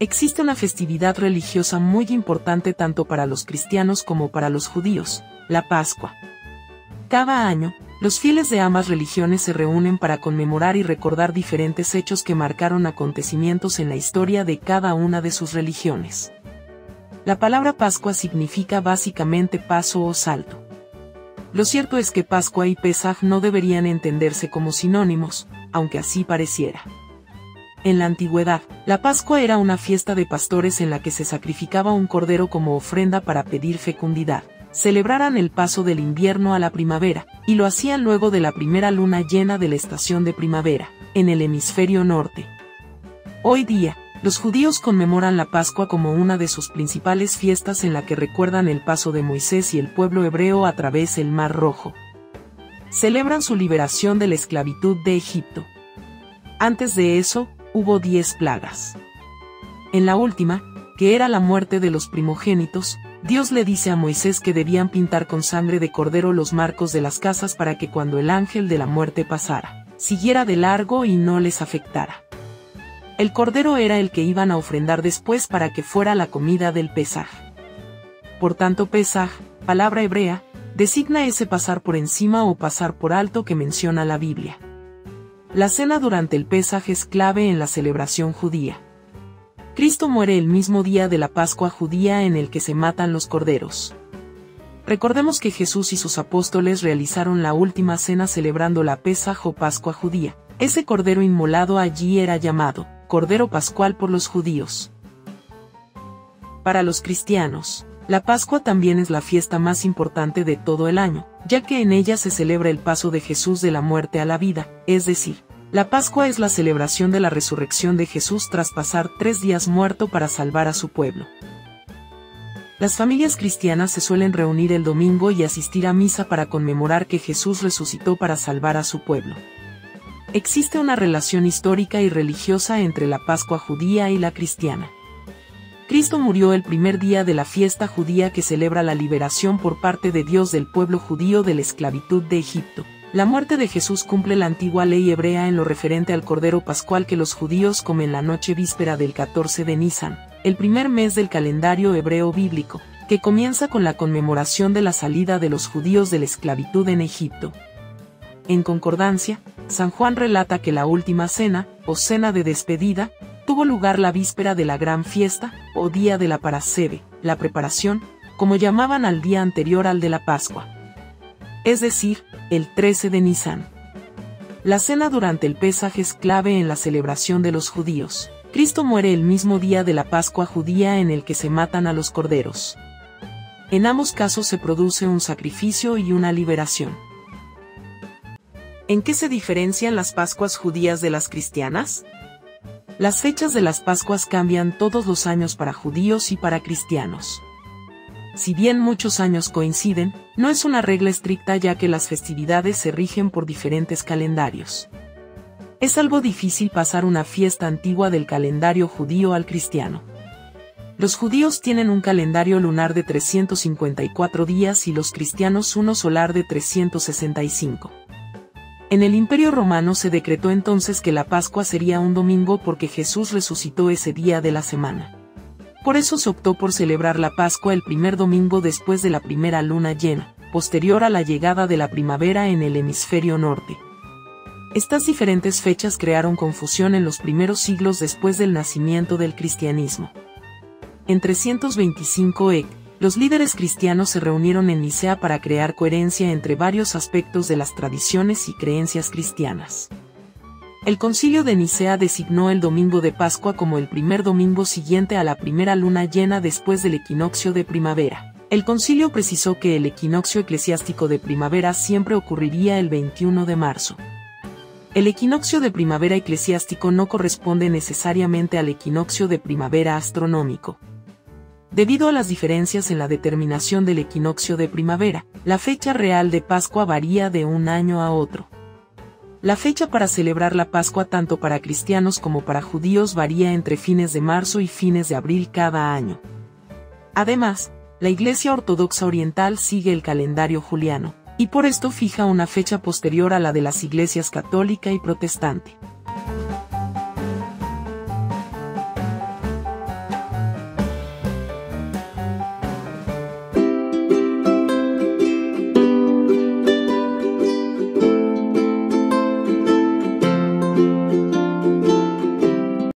Existe una festividad religiosa muy importante tanto para los cristianos como para los judíos, la Pascua. Cada año, los fieles de ambas religiones se reúnen para conmemorar y recordar diferentes hechos que marcaron acontecimientos en la historia de cada una de sus religiones. La palabra Pascua significa básicamente paso o salto. Lo cierto es que Pascua y Pesaj no deberían entenderse como sinónimos, aunque así pareciera. En la antigüedad, la Pascua era una fiesta de pastores en la que se sacrificaba un cordero como ofrenda para pedir fecundidad. Celebraran el paso del invierno a la primavera, y lo hacían luego de la primera luna llena de la estación de primavera, en el hemisferio norte. Hoy día, los judíos conmemoran la Pascua como una de sus principales fiestas en la que recuerdan el paso de Moisés y el pueblo hebreo a través del Mar Rojo. Celebran su liberación de la esclavitud de Egipto. Antes de eso, hubo 10 plagas. En la última, que era la muerte de los primogénitos, Dios le dice a Moisés que debían pintar con sangre de cordero los marcos de las casas para que cuando el ángel de la muerte pasara, siguiera de largo y no les afectara. El cordero era el que iban a ofrendar después para que fuera la comida del Pesaj. Por tanto, Pesaj, palabra hebrea, designa ese pasar por encima o pasar por alto que menciona la Biblia. La cena durante el Pesaj es clave en la celebración judía. Cristo muere el mismo día de la Pascua judía en el que se matan los corderos. Recordemos que Jesús y sus apóstoles realizaron la última cena celebrando la Pesaj o Pascua judía. Ese cordero inmolado allí era llamado Cordero Pascual por los judíos. Para los cristianos, la Pascua también es la fiesta más importante de todo el año, ya que en ella se celebra el paso de Jesús de la muerte a la vida, es decir, la Pascua es la celebración de la resurrección de Jesús tras pasar 3 días muerto para salvar a su pueblo. Las familias cristianas se suelen reunir el domingo y asistir a misa para conmemorar que Jesús resucitó para salvar a su pueblo. Existe una relación histórica y religiosa entre la Pascua judía y la cristiana. Cristo murió el primer día de la fiesta judía que celebra la liberación por parte de Dios del pueblo judío de la esclavitud de Egipto. La muerte de Jesús cumple la antigua ley hebrea en lo referente al Cordero Pascual que los judíos comen la noche víspera del 14 de Nisan, el primer mes del calendario hebreo bíblico, que comienza con la conmemoración de la salida de los judíos de la esclavitud en Egipto. En concordancia, San Juan relata que la última cena, o cena de despedida, tuvo lugar la víspera de la gran fiesta, o día de la Parasceve, la preparación, como llamaban al día anterior al de la Pascua. Es decir, el 13 de Nisan. La cena durante el Pesaj es clave en la celebración de los judíos. Cristo muere el mismo día de la Pascua judía en el que se matan a los corderos. En ambos casos se produce un sacrificio y una liberación. ¿En qué se diferencian las Pascuas judías de las cristianas? Las fechas de las Pascuas cambian todos los años para judíos y para cristianos. Si bien muchos años coinciden, no es una regla estricta ya que las festividades se rigen por diferentes calendarios. Es algo difícil pasar una fiesta antigua del calendario judío al cristiano. Los judíos tienen un calendario lunar de 354 días y los cristianos uno solar de 365. En el Imperio Romano se decretó entonces que la Pascua sería un domingo porque Jesús resucitó ese día de la semana. Por eso se optó por celebrar la Pascua el primer domingo después de la primera luna llena, posterior a la llegada de la primavera en el hemisferio norte. Estas diferentes fechas crearon confusión en los primeros siglos después del nacimiento del cristianismo. En 325 EC, los líderes cristianos se reunieron en Nicea para crear coherencia entre varios aspectos de las tradiciones y creencias cristianas. El Concilio de Nicea designó el domingo de Pascua como el primer domingo siguiente a la primera luna llena después del equinoccio de primavera. El concilio precisó que el equinoccio eclesiástico de primavera siempre ocurriría el 21 de marzo. El equinoccio de primavera eclesiástico no corresponde necesariamente al equinoccio de primavera astronómico. Debido a las diferencias en la determinación del equinoccio de primavera, la fecha real de Pascua varía de un año a otro. La fecha para celebrar la Pascua tanto para cristianos como para judíos varía entre fines de marzo y fines de abril cada año. Además, la Iglesia Ortodoxa Oriental sigue el calendario juliano, y por esto fija una fecha posterior a la de las iglesias católica y protestante.